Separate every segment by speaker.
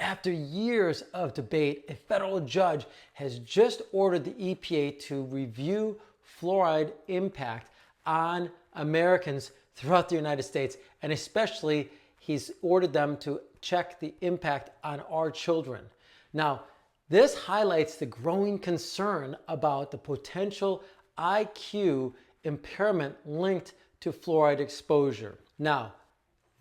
Speaker 1: After years of debate, a federal judge has just ordered the EPA to review fluoride impact on Americans throughout the United States, and especially he's ordered them to check the impact on our children. Now, this highlights the growing concern about the potential IQ impairment linked to fluoride exposure. Now,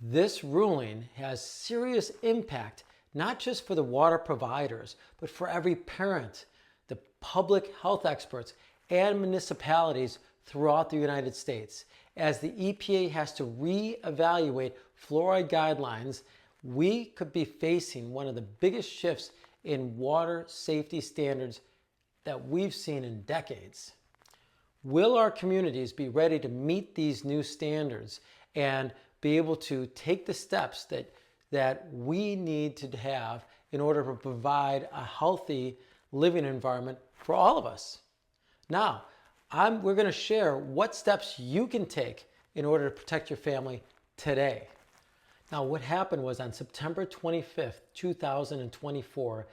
Speaker 1: this ruling has serious impact not just for the water providers, but for every parent, the public health experts, and municipalities throughout the United States. As the EPA has to reevaluate fluoride guidelines, we could be facing one of the biggest shifts in water safety standards that we've seen in decades. Will our communities be ready to meet these new standards and be able to take the steps that we need to have in order to provide a healthy living environment for all of us? Now, we're going to share what steps you can take in order to protect your family today. Now, what happened was on September 25th, 2024,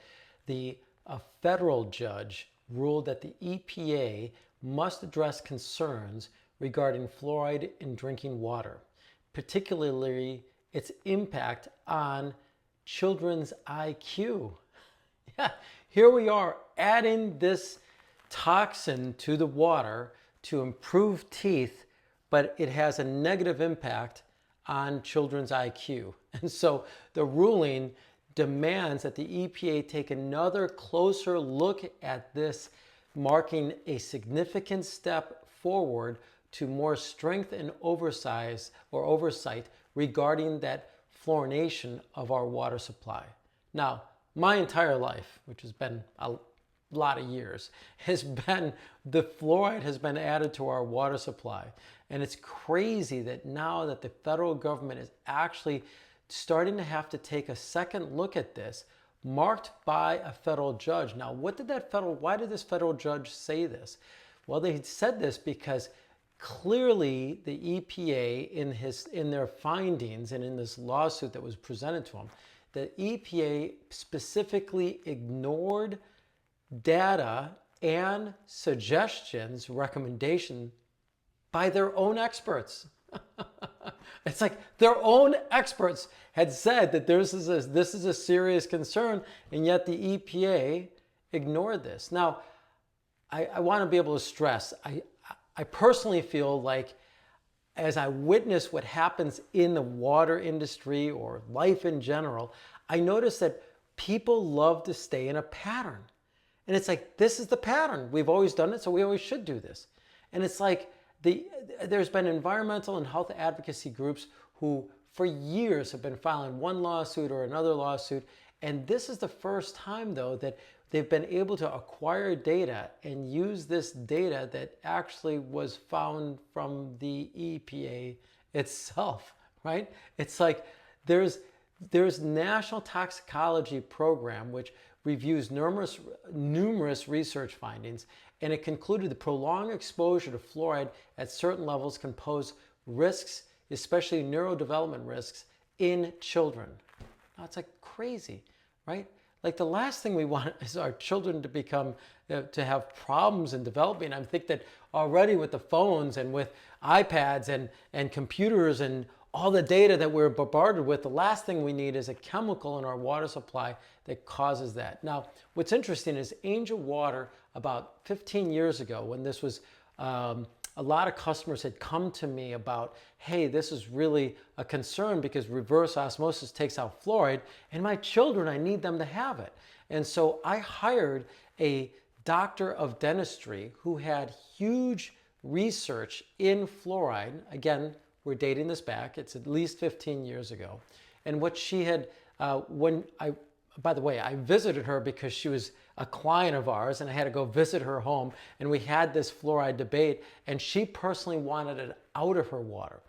Speaker 1: a federal judge ruled that the EPA must address concerns regarding fluoride in drinking water, particularly its impact on children's IQ. Yeah, here we are adding this toxin to the water to improve teeth, but it has a negative impact on children's IQ. And so the ruling demands that the EPA take another closer look at this, marking a significant step forward to more strength and oversight regarding that fluorination of our water supply. Now, my entire life, which has been a lot of years, the fluoride has been added to our water supply. And it's crazy that now that the federal government is actually starting to have to take a second look at this, marked by a federal judge. Now, why did this federal judge say this? Well, they said this because clearly the EPA in their findings and in this lawsuit that was presented to them, the EPA specifically ignored data and suggestions, recommendations by their own experts. It's like their own experts had said that this is a serious concern, and yet the EPA ignored this. Now, I want to be able to stress, I personally feel like as I witness what happens in the water industry or life in general, I notice that people love to stay in a pattern. And it's like, this is the pattern. We've always done it, so we always should do this. And it's like there's been environmental and health advocacy groups who for years have been filing one lawsuit or another lawsuit. And this is the first time, though, that they've been able to acquire data and use this data that actually was found from the EPA itself, right? It's like there's National Toxicology Program, which reviews numerous research findings, and it concluded the prolonged exposure to fluoride at certain levels can pose risks, especially neurodevelopment risks in children. Now, it's like crazy, right? Like the last thing we want is our children to have problems in developing. I think that already with the phones and with iPads and computers and all the data that we're bombarded with, the last thing we need is a chemical in our water supply that causes that. Now, what's interesting is Angel Water, about 15 years ago, when this was, a lot of customers had come to me about, hey, this is really a concern because reverse osmosis takes out fluoride, and my children, I need them to have it. And so I hired a doctor of dentistry who had huge research in fluoride. Again, we're dating this back. It's at least 15 years ago. And what she had, by the way, I visited her because she was a client of ours, and I had to go visit her home, and we had this fluoride debate, and she personally wanted it out of her water.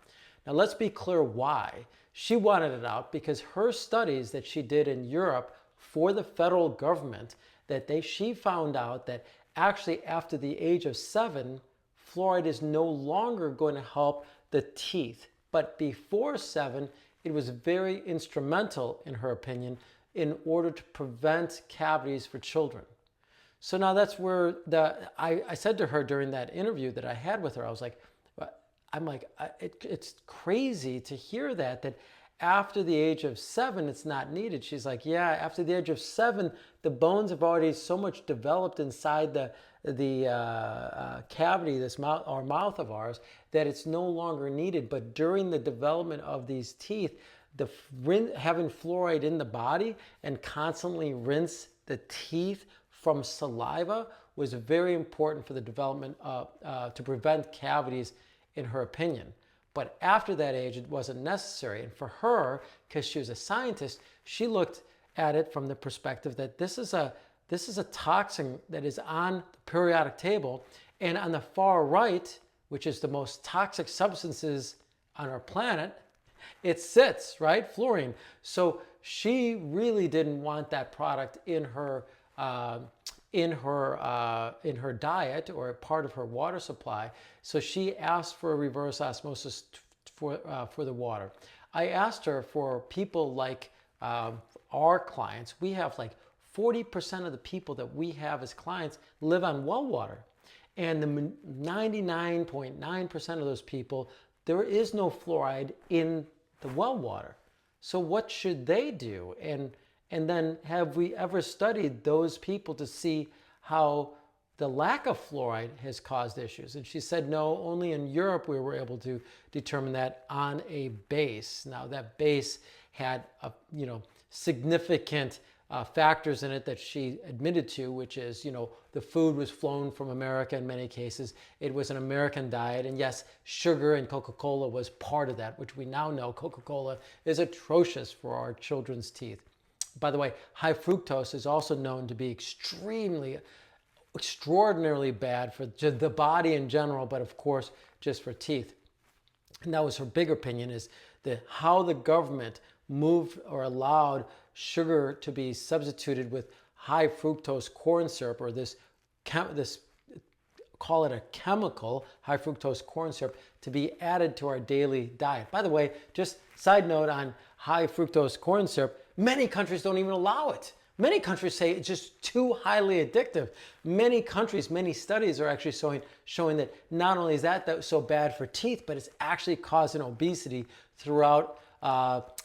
Speaker 1: Now, let's be clear why. She wanted it out because her studies that she did in Europe for the federal government, she found out that actually after the age of 7, fluoride is no longer going to help the teeth. But before 7, it was very instrumental, in her opinion, in order to prevent cavities for children. So now that's where I said to her during that interview that I had with her, I was like, it's crazy to hear that after the age of 7, it's not needed. She's like, yeah, after the age of 7, the bones have already so much developed inside the cavity, this mouth of ours, that it's no longer needed. But during the development of these teeth, having fluoride in the body and constantly rinse the teeth from saliva was very important for the development to prevent cavities, in her opinion. But after that age, it wasn't necessary. And for her, because she was a scientist, she looked at it from the perspective that this is a toxin that is on the periodic table, and on the far right, which is the most toxic substances on our planet, it sits, right? Fluorine. So she really didn't want that product in her diet or part of her water supply. So she asked for a reverse osmosis for the water. I asked her for people like our clients. We have like 40% of the people that we have as clients live on well water. And the 99.9% of those people, there is no fluoride in the well water. So what should they do? And then have we ever studied those people to see how the lack of fluoride has caused issues? And she said, no, only in Europe we were able to determine that on a base. Now that base had significant factors in it that she admitted to, which is, the food was flown from America in many cases. It was an American diet. And yes, sugar and Coca-Cola was part of that, which we now know Coca-Cola is atrocious for our children's teeth. By the way, high fructose is also known to be extraordinarily bad for the body in general, but of course, just for teeth. And that was her big opinion, is how the government moved or allowed sugar to be substituted with high fructose corn syrup, or this call it a chemical, high fructose corn syrup, to be added to our daily diet. By the way, just side note on high fructose corn syrup, many countries don't even allow it. Many countries say it's just too highly addictive. Many countries, many studies are actually showing that not only is that so bad for teeth, but it's actually causing obesity throughout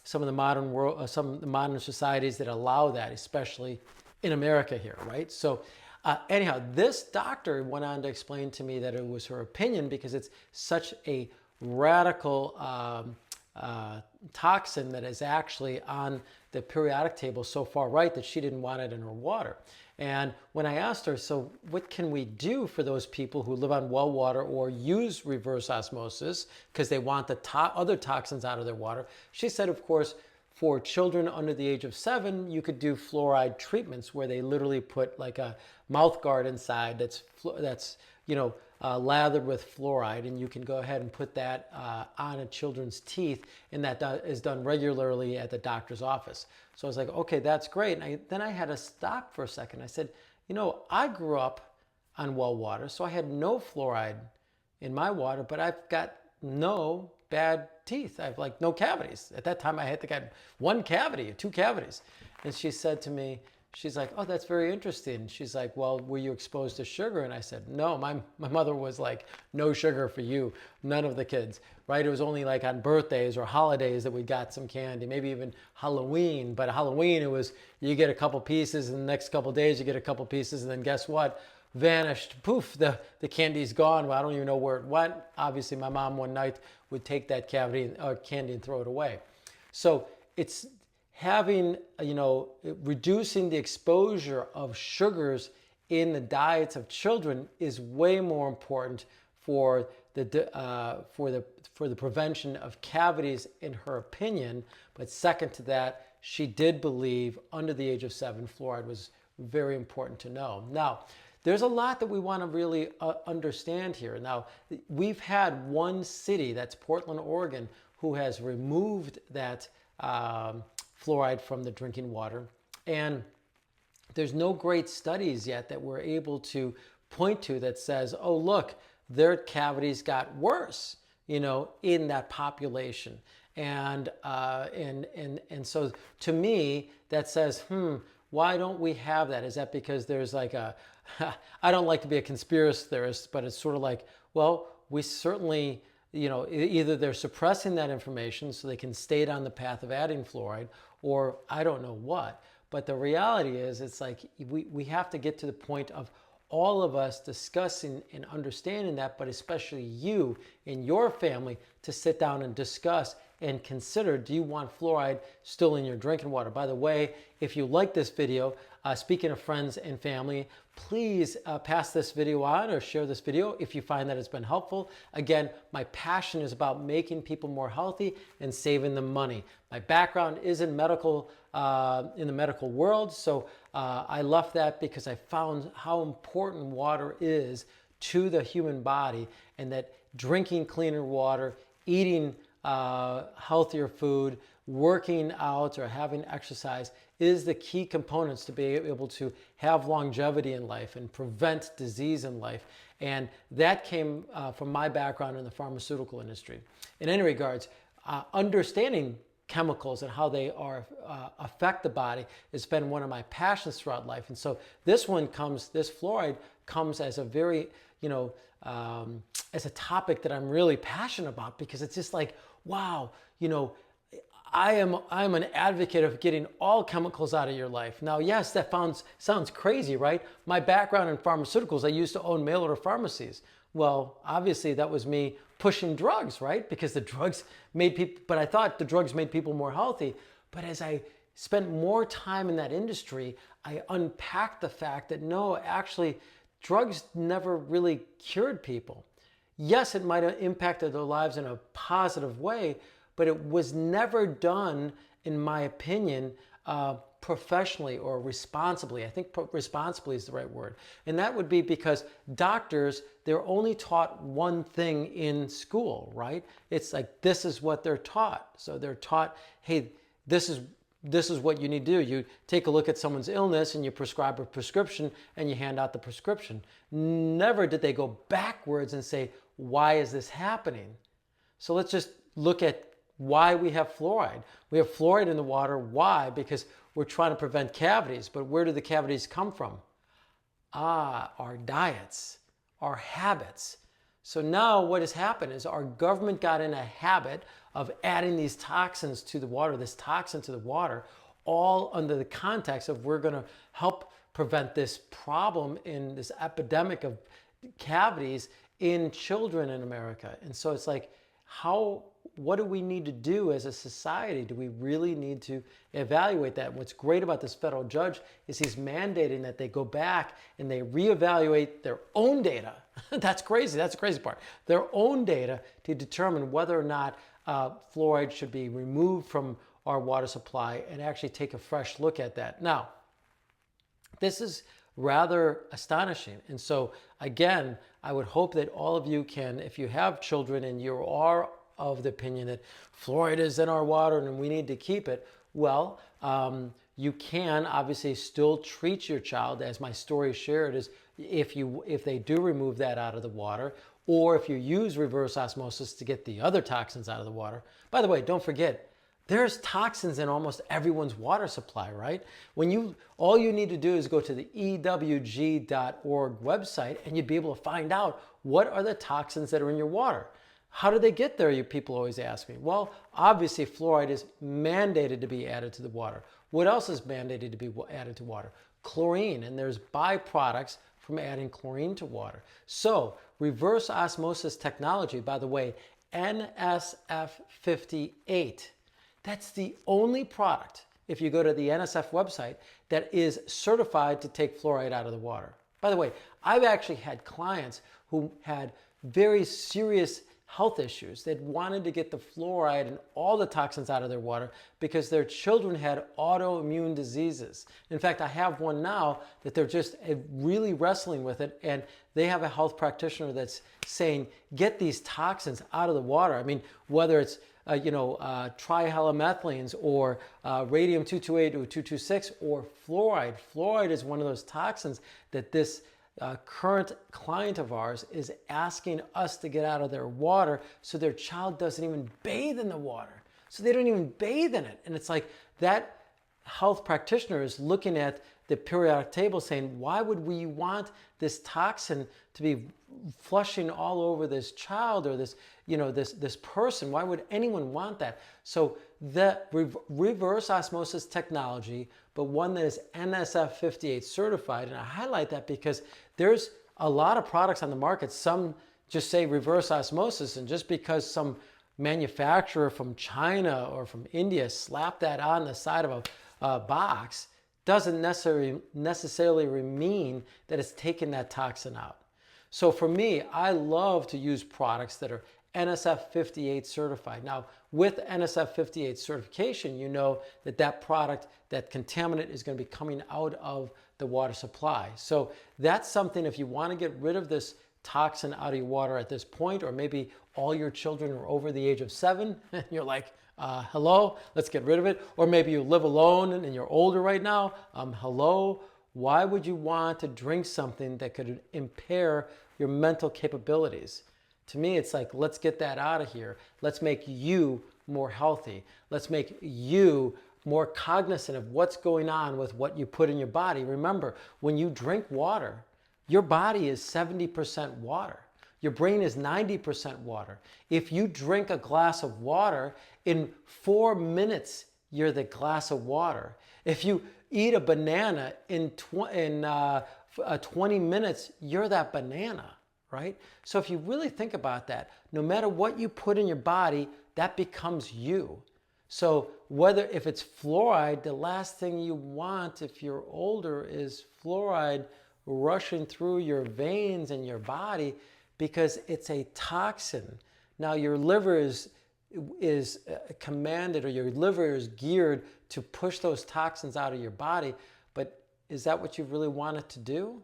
Speaker 1: some of the modern societies that allow that, especially in America here, right? So anyhow, this doctor went on to explain to me that it was her opinion, because it's such a radical toxin that is actually on the periodic table so far right that she didn't want it in her water. And when I asked her, so what can we do for those people who live on well water or use reverse osmosis because they want the other toxins out of their water? She said, of course, for children under the age of 7, you could do fluoride treatments where they literally put like a mouth guard inside that's lathered with fluoride, and you can go ahead and put that on a children's teeth, and that is done regularly at the doctor's office. So I was like, okay, that's great. And then I had to stop for a second. I said, I grew up on well water, so I had no fluoride in my water, but I've got no bad teeth. I have like no cavities. At that time, I had to get 1 cavity or 2 cavities. And she said to me, she's like, oh, that's very interesting. She's like, well, were you exposed to sugar? And I said, no, my mother was like, no sugar for you, none of the kids, right? It was only like on birthdays or holidays that we got some candy, maybe even Halloween. But Halloween, it was, you get a couple pieces, and the next couple days you get a couple pieces, and then guess what? Vanished. Poof, the candy's gone. Well, I don't even know where it went. Obviously, my mom one night would take that candy and throw it away. So it's having, reducing the exposure of sugars in the diets of children is way more important for the prevention of cavities, in her opinion. But second to that, she did believe under the age of 7, fluoride was very important to know. Now, there's a lot that we want to really understand here. Now, we've had one city, that's Portland, Oregon, who has removed that fluoride from the drinking water. And there's no great studies yet that we're able to point to that says, oh, look, their cavities got worse, in that population. And so to me, that says, why don't we have that? Is that because there's like a, I don't like to be a conspiracy theorist, but it's sort of like, well, we certainly, either they're suppressing that information so they can stay down the path of adding fluoride, or I don't know what. But the reality is, it's like we have to get to the point of all of us discussing and understanding that, but especially you and your family to sit down and discuss and consider, do you want fluoride still in your drinking water? By the way, if you like this video, speaking of friends and family, please pass this video on or share this video if you find that it's been helpful. Again, my passion is about making people more healthy and saving them money. My background is in medical, in the medical world, so I left that because I found how important water is to the human body, and that drinking cleaner water, eating healthier food, working out or having exercise is the key components to be able to have longevity in life and prevent disease in life. And that came from my background in the pharmaceutical industry. In any regards, understanding chemicals and how they are affect the body has been one of my passions throughout life. And so this fluoride comes as a very, as a topic that I'm really passionate about, because it's just like, wow, I'm an advocate of getting all chemicals out of your life. Now, yes, that sounds crazy, right? My background in pharmaceuticals, I used to own mail order pharmacies. Well, obviously that was me pushing drugs, right? Because the drugs made people, but I thought the drugs made people more healthy. But as I spent more time in that industry, I unpacked the fact that no, actually, drugs never really cured people. Yes, it might have impacted their lives in a positive way, but it was never done, in my opinion, professionally or responsibly. I think responsibly is the right word. And that would be because doctors, they're only taught one thing in school, right? It's like, this is what they're taught. So they're taught, hey, this is what you need to do. You take a look at someone's illness and you prescribe a prescription and you hand out the prescription. Never did they go backwards and say, why is this happening? So let's just look at why we have fluoride. We have fluoride in the water. Why? Because we're trying to prevent cavities. But where do the cavities come from? Our diets, our habits. So now what has happened is our government got in a habit of adding these toxins to the water, this toxin to the water, all under the context of we're going to help prevent this problem in this epidemic of cavities in children in America. And so it's like, what do we need to do as a society? Do we really need to evaluate that? And what's great about this federal judge is he's mandating that they go back and they reevaluate their own data. That's crazy. That's the crazy part. Their own data to determine whether or not fluoride should be removed from our water supply, and actually take a fresh look at that. Now, this is rather astonishing. And so again, I would hope that all of you can, if you have children and you are of the opinion that fluoride is in our water and we need to keep it, well, you can obviously still treat your child, as my story shared, is if they do remove that out of the water, or if you use reverse osmosis to get the other toxins out of the water. By the way, don't forget, there's toxins in almost everyone's water supply, right? All you need to do is go to the ewg.org website and you'd be able to find out what are the toxins that are in your water. How do they get there, you people always ask me. Well, obviously fluoride is mandated to be added to the water. What else is mandated to be added to water? Chlorine, and there's byproducts from adding chlorine to water. So reverse osmosis technology, by the way, NSF 58, that's the only product, if you go to the NSF website, that is certified to take fluoride out of the water. By the way, I've actually had clients who had very serious health issues. They'd wanted to get the fluoride and all the toxins out of their water because their children had autoimmune diseases. In fact, I have one now that they're just really wrestling with it, and they have a health practitioner that's saying, get these toxins out of the water. I mean, whether it's trihalomethanes or radium-228 or 226 or fluoride. Fluoride is one of those toxins that this current client of ours is asking us to get out of their water so their child doesn't even bathe in the water. So they don't even bathe in it. And it's like that health practitioner is looking at the periodic table saying, why would we want this toxin to be flushing all over this child or this, this person? Why would anyone want that? So the reverse osmosis technology, but one that is NSF 58 certified, and I highlight that because there's a lot of products on the market. Some just say reverse osmosis, and just because some manufacturer from China or from India slapped that on the side of a box doesn't necessarily mean that it's taking that toxin out. So for me, I love to use products that are NSF 58 certified. Now, with NSF 58 certification, you know that that product, that contaminant is going to be coming out of the water supply. So that's something, if you want to get rid of this toxin out of your water at this point, or maybe all your children are over the age of 7, and you're like, hello, let's get rid of it. Or maybe you live alone and you're older right now. Hello, why would you want to drink something that could impair your mental capabilities? To me, it's like, let's get that out of here. Let's make you more healthy. Let's make you more cognizant of what's going on with what you put in your body. Remember, when you drink water, your body is 70% water. Your brain is 90% water. If you drink a glass of water, in 4 minutes, you're the glass of water. If you eat a banana in 20 minutes, you're that banana, right? So if you really think about that, no matter what you put in your body, that becomes you. So if it's fluoride, the last thing you want if you're older is fluoride rushing through your veins and your body, because it's a toxin. Now your liver is commanded, or your liver is geared to push those toxins out of your body, but is that what you really want it to do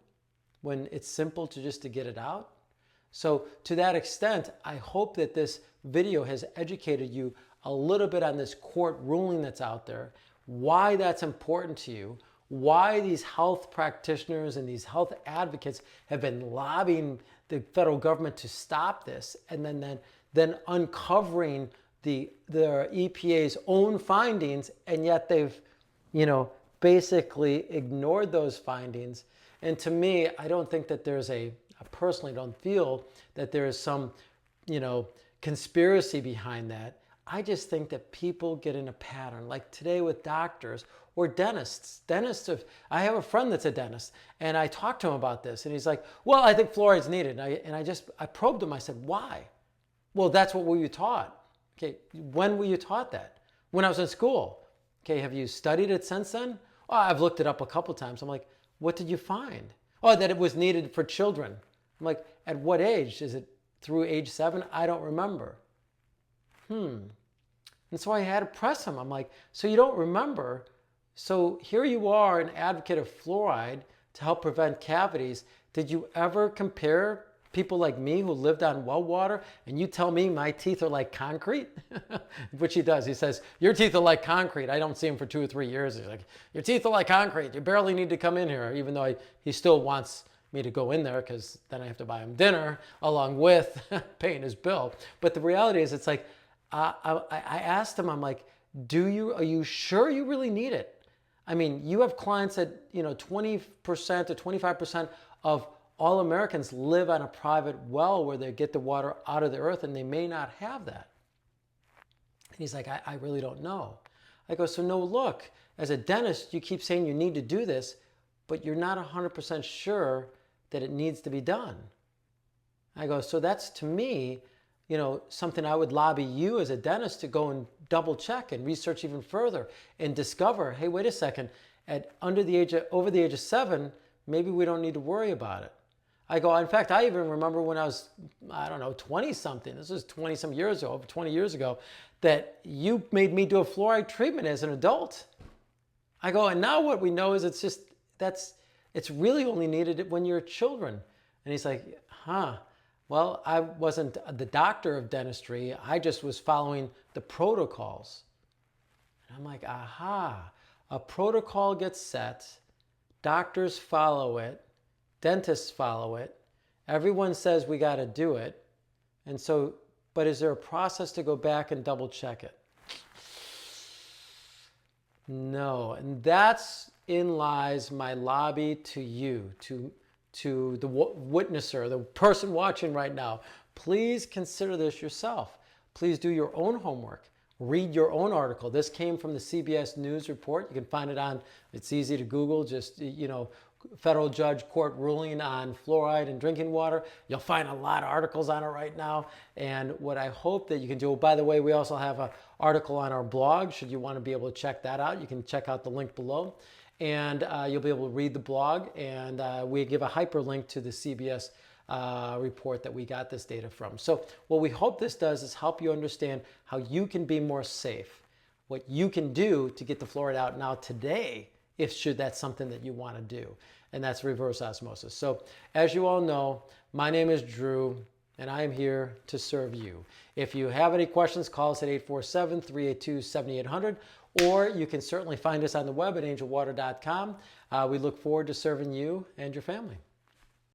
Speaker 1: when it's simple to get it out? So to that extent, I hope that this video has educated you a little bit on this court ruling that's out there, why that's important to you, why these health practitioners and these health advocates have been lobbying the federal government to stop this, and then uncovering the EPA's own findings, and yet they've, basically ignored those findings. And to me, I don't think that I personally don't feel that there is some, conspiracy behind that. I just think that people get in a pattern, like today with doctors or dentists. I have a friend that's a dentist, and I talked to him about this, and he's like, well, I think fluoride's needed. And I probed him. I said, why? Well, that's what we were taught. Okay, when were you taught that? When I was in school. Okay, have you studied it since then? Oh, I've looked it up a couple times. I'm like, what did you find? Oh, that it was needed for children. I'm like, at what age? Is it through age 7? I don't remember. And so I had to press him. I'm like, so you don't remember? So here you are, an advocate of fluoride to help prevent cavities. Did you ever compare people like me who lived on well water, and you tell me my teeth are like concrete? Which he does. He says, your teeth are like concrete. I don't see him for 2 or 3 years. He's like, your teeth are like concrete. You barely need to come in here, even though he still wants me to go in there, because then I have to buy him dinner along with paying his bill. But the reality is, it's like, I asked him, I'm like, are you sure you really need it? I mean, you have clients that, 20% to 25% of all Americans live on a private well where they get the water out of the earth, and they may not have that. And he's like, I really don't know. I go, so no, look, as a dentist, you keep saying you need to do this, but you're not 100% sure that it needs to be done. I go, so that's, to me, something I would lobby you as a dentist to go and double check and research even further and discover, hey, wait a second, over the age of 7, maybe we don't need to worry about it. I go, in fact, I even remember when I was, 20-something, this was 20-some years ago, over 20 years ago, that you made me do a fluoride treatment as an adult. I go, and now what we know is it's really only needed when you're children. And he's like, well, I wasn't the doctor of dentistry. I just was following the protocols. And I'm like, aha, a protocol gets set, doctors follow it, dentists follow it, everyone says we got to do it. And so, but is there a process to go back and double check it? No, and that's in lies my lobby to you, to the witnesser, the person watching right now. Please consider this yourself. Please do your own homework. Read your own article. This came from the CBS News report. You can find it on, it's easy to Google, just, federal judge court ruling on fluoride in drinking water. You'll find a lot of articles on it right now. And what I hope that you can do, by the way, we also have an article on our blog. Should you want to be able to check that out, you can check out the link below. And you'll be able to read the blog. And we give a hyperlink to the CBS report that we got this data from. So what we hope this does is help you understand how you can be more safe, what you can do to get the fluoride out now today, if should that's something that you want to do, and that's reverse osmosis. So as you all know, my name is Drew, and I am here to serve you. If you have any questions, call us at 847-382-7800, or you can certainly find us on the web at angelwater.com. We look forward to serving you and your family.